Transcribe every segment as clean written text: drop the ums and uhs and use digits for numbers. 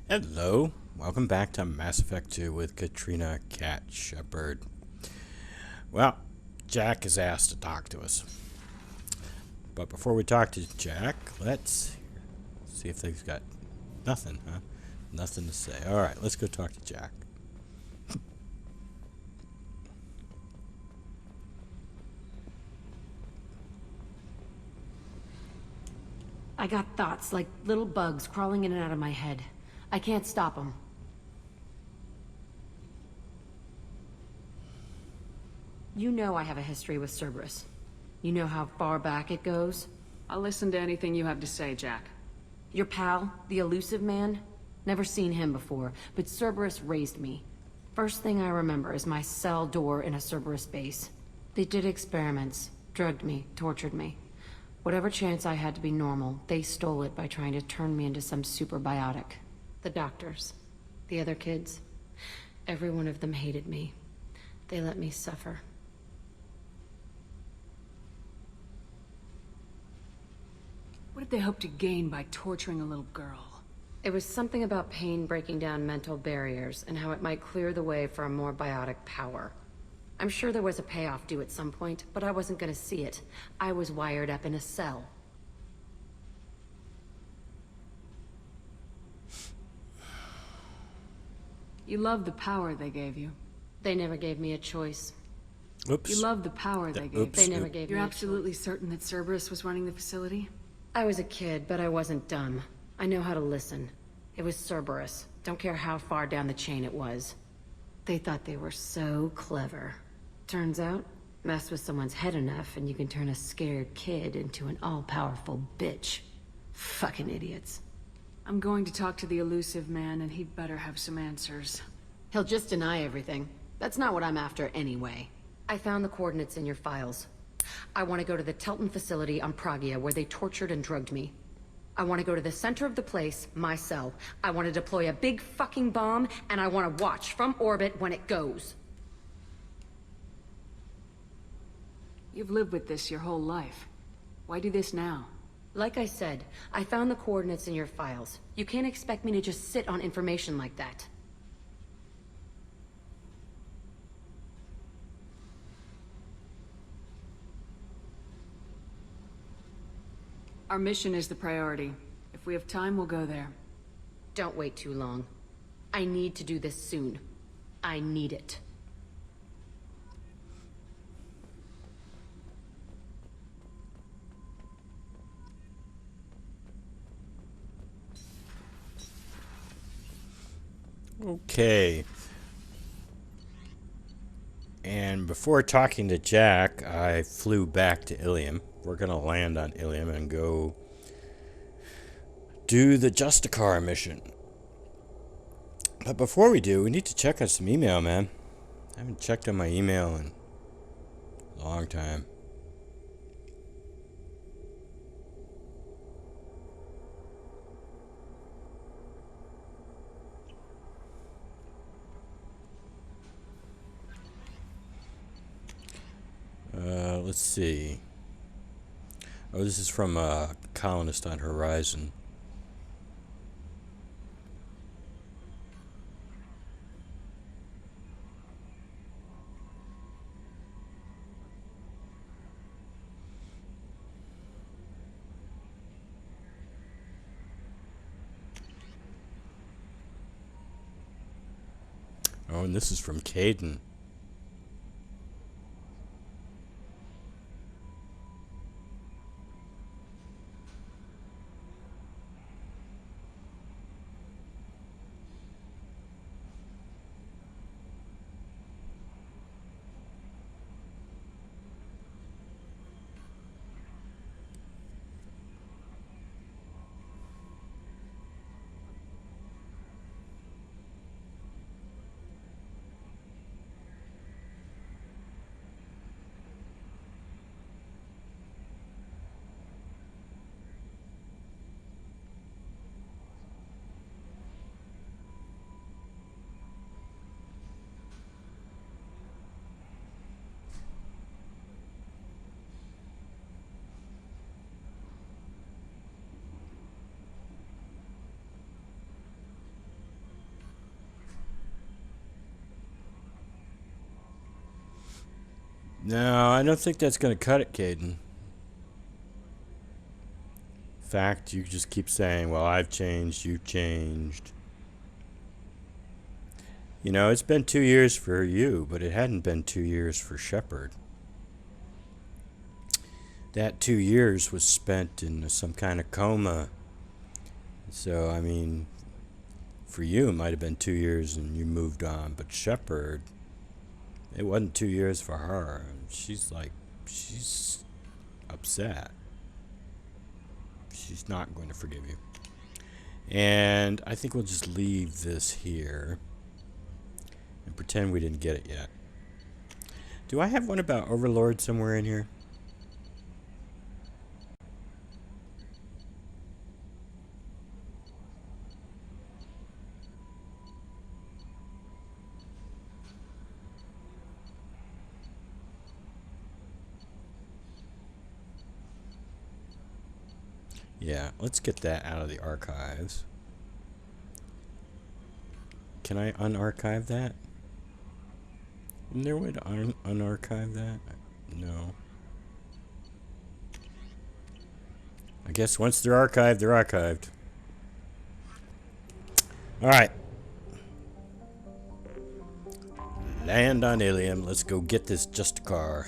Hello, welcome back to Mass Effect 2 with Katrina Cat Shepard. Well, Jack is asked to talk to us. But before we talk to Jack, let's see if they've got nothing, huh? Nothing to say. Alright, let's go talk to Jack. I got thoughts like little bugs crawling in and out of my head. I can't stop them. You know I have a history with Cerberus. You know how far back it goes? I'll listen to anything you have to say, Jack. Your pal, the elusive man? Never seen him before, but Cerberus raised me. First thing I remember is my cell door in a Cerberus base. They did experiments, drugged me, tortured me. Whatever chance I had to be normal, they stole it by trying to turn me into some superbiotic. The doctors, the other kids, every one of them hated me. They let me suffer. What did they hope to gain by torturing a little girl? It was something about pain breaking down mental barriers and how it might clear the way for a more biotic power. I'm sure there was a payoff due at some point, but I wasn't gonna see it. I was wired up in a cell. You love the power they gave you. They never gave me a choice. Oops. You love the power they gave They you. never gave You're me a absolutely certain that Cerberus was running the facility? I was a kid, but I wasn't dumb. I know how to listen. It was Cerberus. Don't care how far down the chain it was. They thought they were so clever. Turns out, mess with someone's head enough and you can turn a scared kid into an all-powerful bitch. Fucking idiots. I'm going to talk to the elusive man, and he'd better have some answers. He'll just deny everything. That's not what I'm after anyway. I found the coordinates in your files. I want to go to the Telton facility on Pragia where they tortured and drugged me. I want to go to the center of the place, my cell. I want to deploy a big fucking bomb, and I want to watch from orbit when it goes. You've lived with this your whole life. Why do this now? Like I said, I found the coordinates in your files. You can't expect me to just sit on information like that. Our mission is the priority. If we have time, we'll go there. Don't wait too long. I need to do this soon. I need it. Okay. And before talking to Jack, I flew back to Ilium. We're going to land on Ilium and go do the Justicar mission. But before we do, we need to check on some email, man. I haven't checked on my email in a long time. Let's see. Oh, this is from a colonist on Horizon. Oh, and this is from Caden. No, I don't think that's going to cut it, Caden. In fact, you just keep saying, well, I've changed, you've changed. You know, it's been 2 years for you, but it hadn't been 2 years for Shepard. That 2 years was spent in some kind of coma. So, I mean, for you, it might have been 2 years and you moved on. But Shepard, it wasn't 2 years for her. She's upset. She's not going to forgive you. And I think we'll just leave this here and pretend we didn't get it yet. Do I have one about Overlord somewhere in here? Yeah, let's get that out of the archives. Can I unarchive that? Isn't there a way to unarchive that? No. I guess once they're archived, they're archived. Alright. Land on Ilium. Let's go get this Justicar.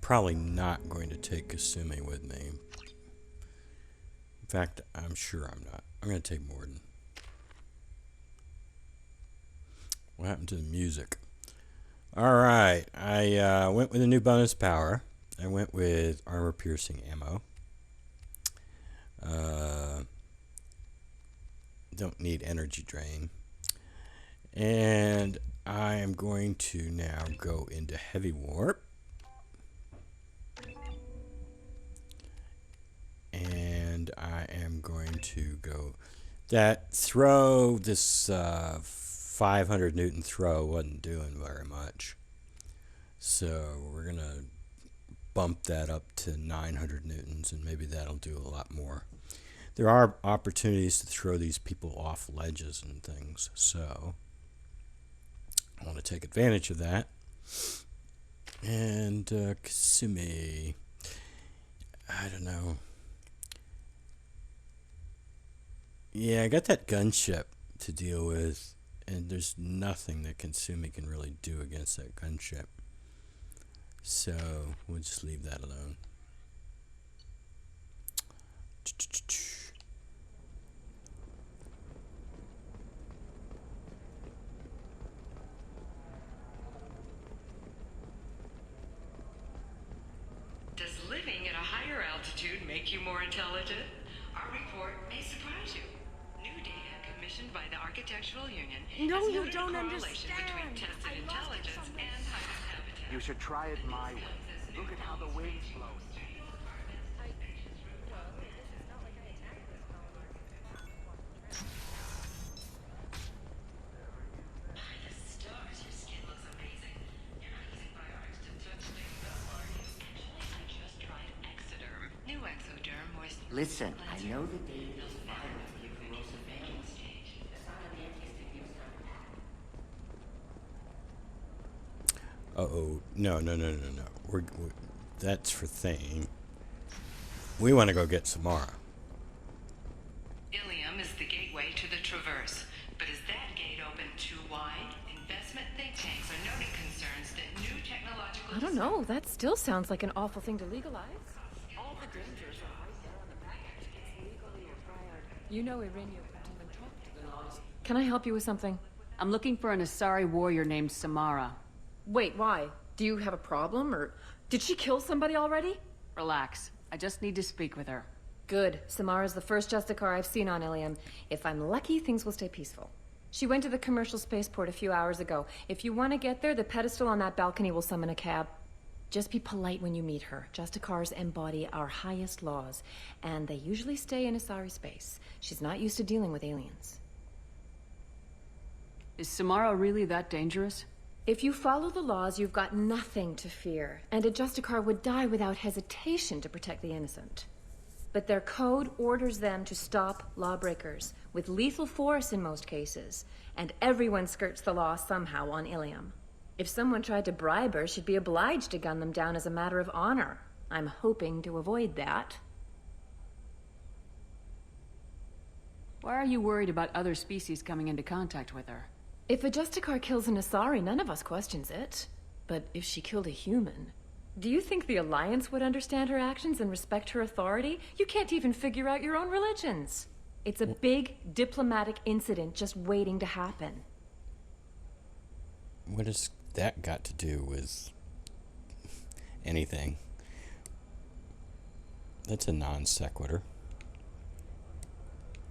Probably not going to take Kasumi with me. In fact, I'm sure I'm not. I'm going to take Morden. What happened to the music? Alright, I went with a new bonus power. I went with armor-piercing ammo. Don't need energy drain. And I am going to now go into heavy warp. And I am going to go... That throw, this 500 Newton throw wasn't doing very much. So we're going to bump that up to 900 Newtons, and maybe that'll do a lot more. There are opportunities to throw these people off ledges and things, so I want to take advantage of that. And Kasumi, I don't know. Yeah, I got that gunship to deal with, and there's nothing that Kasumi can really do against that gunship. So we'll just leave that alone. Does living at a higher altitude make you more intelligent? Our report may surprise you. New data commissioned by the Architectural Union No, has you noted don't a correlation between understand. tested I lost it intelligence somewhere. and higher habitat. You should try it my way. Look at how the winds blow. By the stars, your skin looks amazing. You're not using biotics to touch things up, are you? Actually, I just tried Exoderm. New Exoderm moist. Listen, I know the data is fine with your corrosive agents. Uh-oh. No. That's for Thane. We want to go get Samara. Ilium is the gateway to the Traverse. But is that gate open too wide? Investment think tanks are noting concerns that new technological... I don't know. That still sounds like an awful thing to legalize. All the dangers are right there on the package. It's legally required. You know Irene couldn't even talk to the laws. Can I help you with something? I'm looking for an Asari warrior named Samara. Wait, why? Do you have a problem, or did she kill somebody already? Relax. I just need to speak with her. Good. Samara's the first Justicar I've seen on Ilium. If I'm lucky, things will stay peaceful. She went to the commercial spaceport a few hours ago. If you want to get there, the pedestal on that balcony will summon a cab. Just be polite when you meet her. Justicars embody our highest laws, and they usually stay in Asari space. She's not used to dealing with aliens. Is Samara really that dangerous? If you follow the laws, you've got nothing to fear, and a Justicar would die without hesitation to protect the innocent. But their code orders them to stop lawbreakers, with lethal force in most cases, and everyone skirts the law somehow on Ilium. If someone tried to bribe her, she'd be obliged to gun them down as a matter of honor. I'm hoping to avoid that. Why are you worried about other species coming into contact with her? If a Justicar kills an Asari, none of us questions it. But if she killed a human... Do you think the Alliance would understand her actions and respect her authority? You can't even figure out your own religions. It's a big diplomatic incident just waiting to happen. What has that got to do with anything? That's a non sequitur.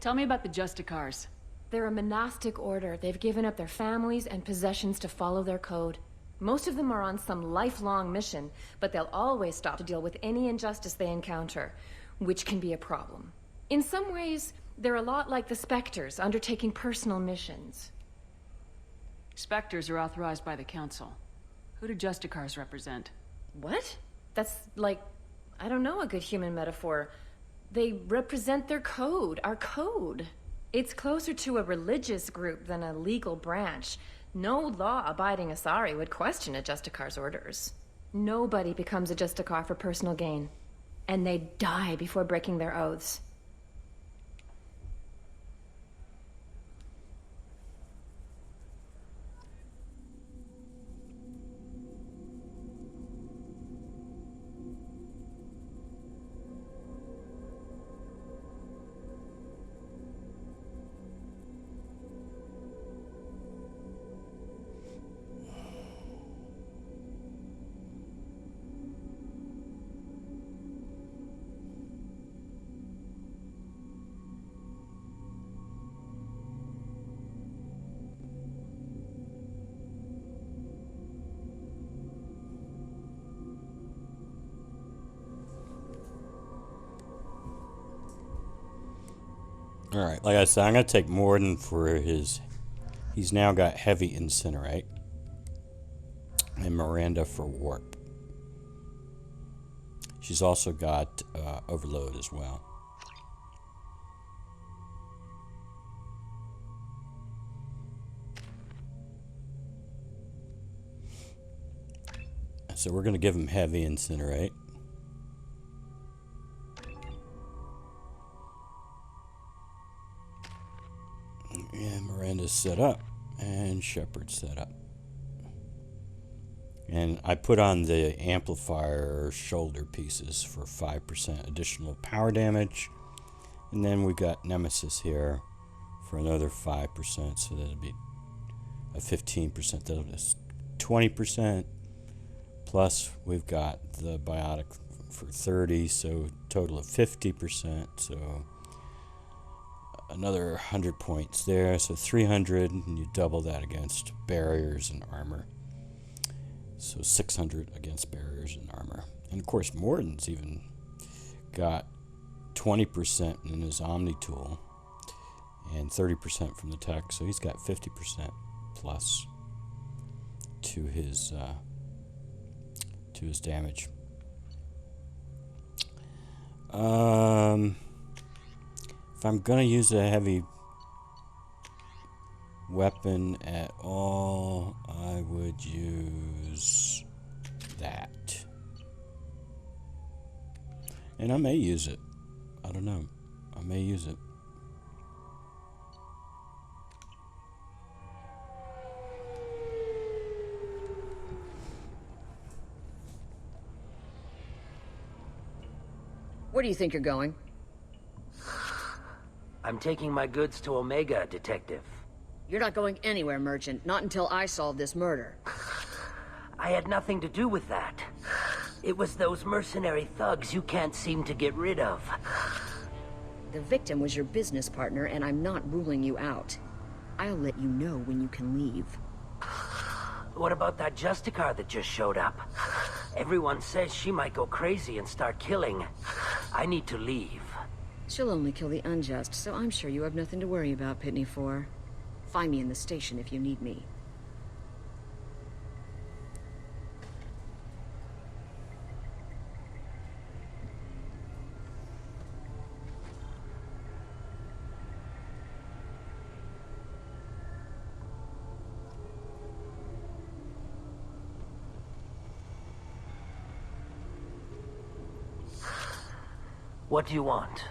Tell me about the Justicars. They're a monastic order. They've given up their families and possessions to follow their code. Most of them are on some lifelong mission, but they'll always stop to deal with any injustice they encounter, which can be a problem. In some ways, they're a lot like the Spectres, undertaking personal missions. Spectres are authorized by the Council. Who do Justicars represent? What? That's like, I don't know, a good human metaphor. They represent their code, our code. It's closer to a religious group than a legal branch. No law-abiding Asari would question a Justicar's orders. Nobody becomes a Justicar for personal gain. And they die before breaking their oaths. Alright, like I said, I'm going to take Morden for his... He's now got heavy incinerate. And Miranda for warp. She's also got overload as well. So we're going to give him heavy incinerate. And Miranda's set up, and Shepard's set up. And I put on the amplifier shoulder pieces for 5% additional power damage. And then we got Nemesis here for another 5%, so that'll be a 15%. That'll be 20%. Plus, we've got the biotic for 30, so total of 50%. So another 100 points there, so 300, and you double that against barriers and armor. So 600 against barriers and armor. And of course, Morden's even got 20% in his Omni tool and 30% from the tech, so he's got 50% plus to his damage. If I'm gonna use a heavy weapon at all, I would use that. And I may use it. I don't know. I may use it. Where do you think you're going? I'm taking my goods to Omega, Detective. You're not going anywhere, Merchant. Not until I solve this murder. I had nothing to do with that. It was those mercenary thugs you can't seem to get rid of. The victim was your business partner, and I'm not ruling you out. I'll let you know when you can leave. What about that Justicar that just showed up? Everyone says she might go crazy and start killing. I need to leave. She'll only kill the unjust, so I'm sure you have nothing to worry about, Pitne For. Find me in the station if you need me. What do you want?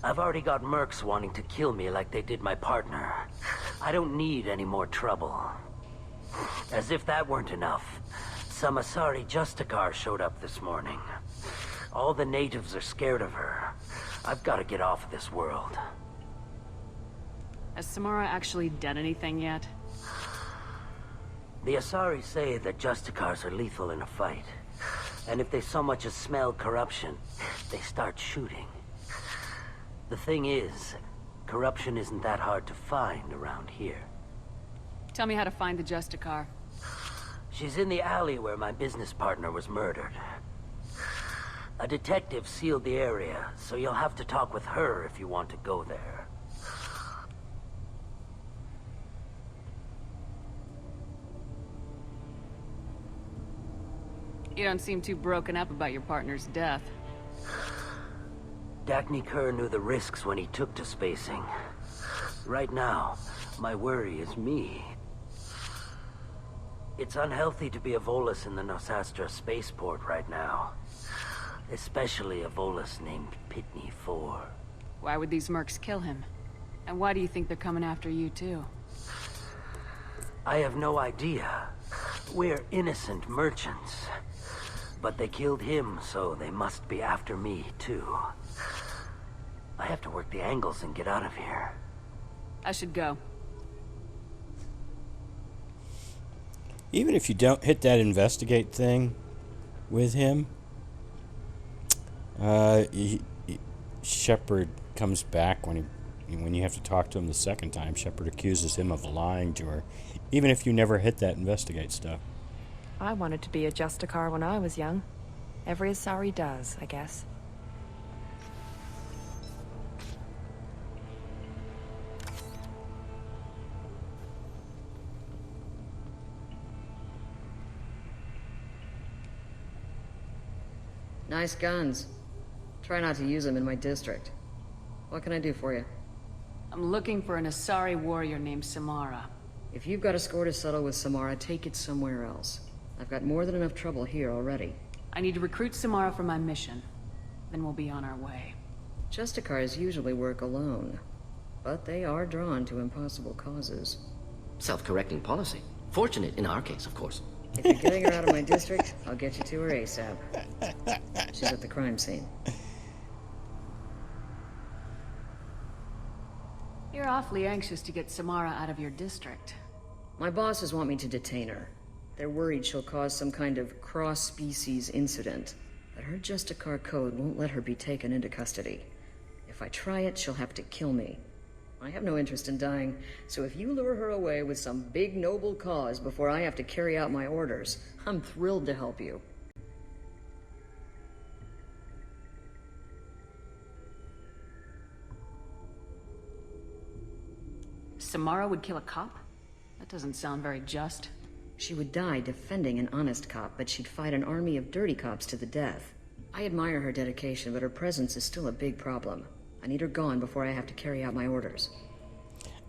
I've already got mercs wanting to kill me like they did my partner. I don't need any more trouble. As if that weren't enough, some Asari Justicar showed up this morning. All the natives are scared of her. I've got to get off of this world. Has Samara actually done anything yet? The Asari say that Justicars are lethal in a fight. And if they so much as smell corruption, they start shooting. The thing is, corruption isn't that hard to find around here. Tell me how to find the Justicar. She's in the alley where my business partner was murdered. A detective sealed the area, so you'll have to talk with her if you want to go there. You don't seem too broken up about your partner's death. Dagny Kerr knew the risks when he took to spacing. Right now, my worry is me. It's unhealthy to be a Volus in the Nos Astra spaceport right now. Especially a Volus named Pitne For. Why would these mercs kill him? And why do you think they're coming after you too? I have no idea. We're innocent merchants. But they killed him, so they must be after me, too. I have to work the angles and get out of here. I should go. Even if you don't hit that investigate thing with him, Shepard comes back when you have to talk to him the second time. Shepard accuses him of lying to her, even if you never hit that investigate stuff. I wanted to be a Justicar when I was young. Every Asari does, I guess. Nice guns. Try not to use them in my district. What can I do for you? I'm looking for an Asari warrior named Samara. If you've got a score to settle with Samara, take it somewhere else. I've got more than enough trouble here already. I need to recruit Samara for my mission. Then we'll be on our way. Justicars usually work alone, but they are drawn to impossible causes. Self-correcting policy. Fortunate in our case, of course. If you're getting her out of my district, I'll get you to her ASAP. She's at the crime scene. You're awfully anxious to get Samara out of your district. My bosses want me to detain her. They're worried she'll cause some kind of cross-species incident, but her Justicar code won't let her be taken into custody. If I try it, she'll have to kill me. I have no interest in dying, so if you lure her away with some big noble cause before I have to carry out my orders, I'm thrilled to help you. Samara would kill a cop? That doesn't sound very just. She would die defending an honest cop, but she'd fight an army of dirty cops to the death. I admire her dedication, but her presence is still a big problem. I need her gone before I have to carry out my orders.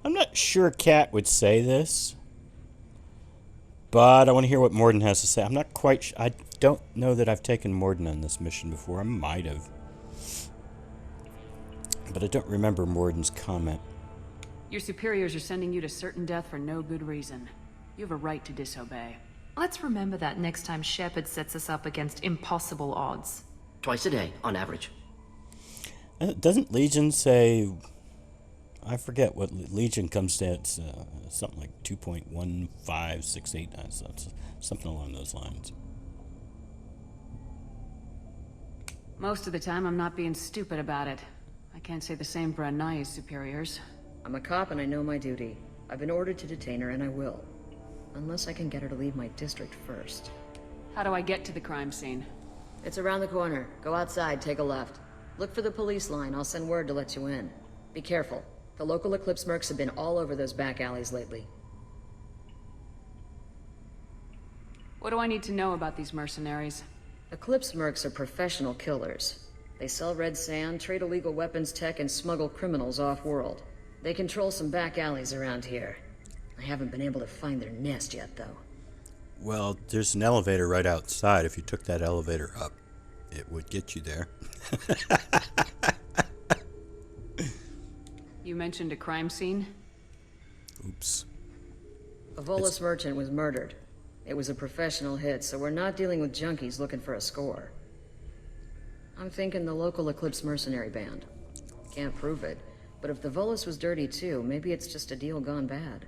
I'm not sure Kat would say this, but I want to hear what Morden has to say. I'm not quite I don't know that I've taken Morden on this mission before. I might have. But I don't remember Morden's comment. Your superiors are sending you to certain death for no good reason. You have a right to disobey. Let's remember that next time Shepard sets us up against impossible odds. Twice a day, on average. Doesn't Legion say... I forget what Legion comes to. It's something like 2.1568, something along those lines. Most of the time, I'm not being stupid about it. I can't say the same for Anaya's superiors. I'm a cop and I know my duty. I've been ordered to detain her and I will. Unless I can get her to leave my district first. How do I get to the crime scene? It's around the corner. Go outside, take a left. Look for the police line. I'll send word to let you in. Be careful. The local Eclipse mercs have been all over those back alleys lately. What do I need to know about these mercenaries? Eclipse mercs are professional killers. They sell red sand, trade illegal weapons tech, and smuggle criminals off-world. They control some back alleys around here. I haven't been able to find their nest yet, though. Well, there's an elevator right outside. If you took that elevator up, it would get you there. You mentioned a crime scene? Oops. A Volus merchant was murdered. It was a professional hit, so we're not dealing with junkies looking for a score. I'm thinking the local Eclipse mercenary band. Can't prove it, but if the Volus was dirty too, maybe it's just a deal gone bad.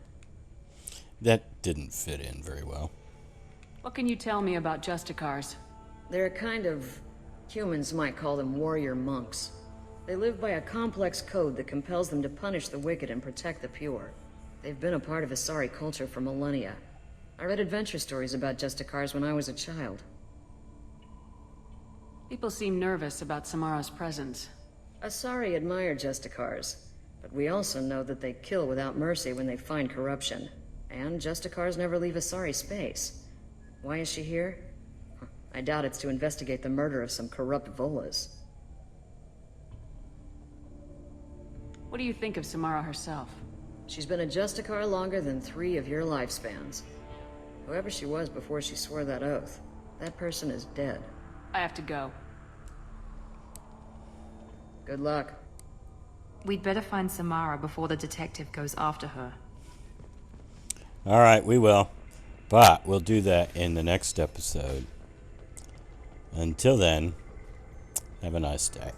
That didn't fit in very well. What can you tell me about Justicars? They're a kind of... humans might call them warrior monks. They live by a complex code that compels them to punish the wicked and protect the pure. They've been a part of Asari culture for millennia. I read adventure stories about Justicars when I was a child. People seem nervous about Samara's presence. Asari admire Justicars, but we also know that they kill without mercy when they find corruption. And Justicars never leave Asari space. Why is she here? I doubt it's to investigate the murder of some corrupt Volas. What do you think of Samara herself? She's been a Justicar longer than 3 of your lifespans. Whoever she was before she swore that oath, that person is dead. I have to go. Good luck. We'd better find Samara before the detective goes after her. All right, we will. But we'll do that in the next episode. Until then, have a nice day.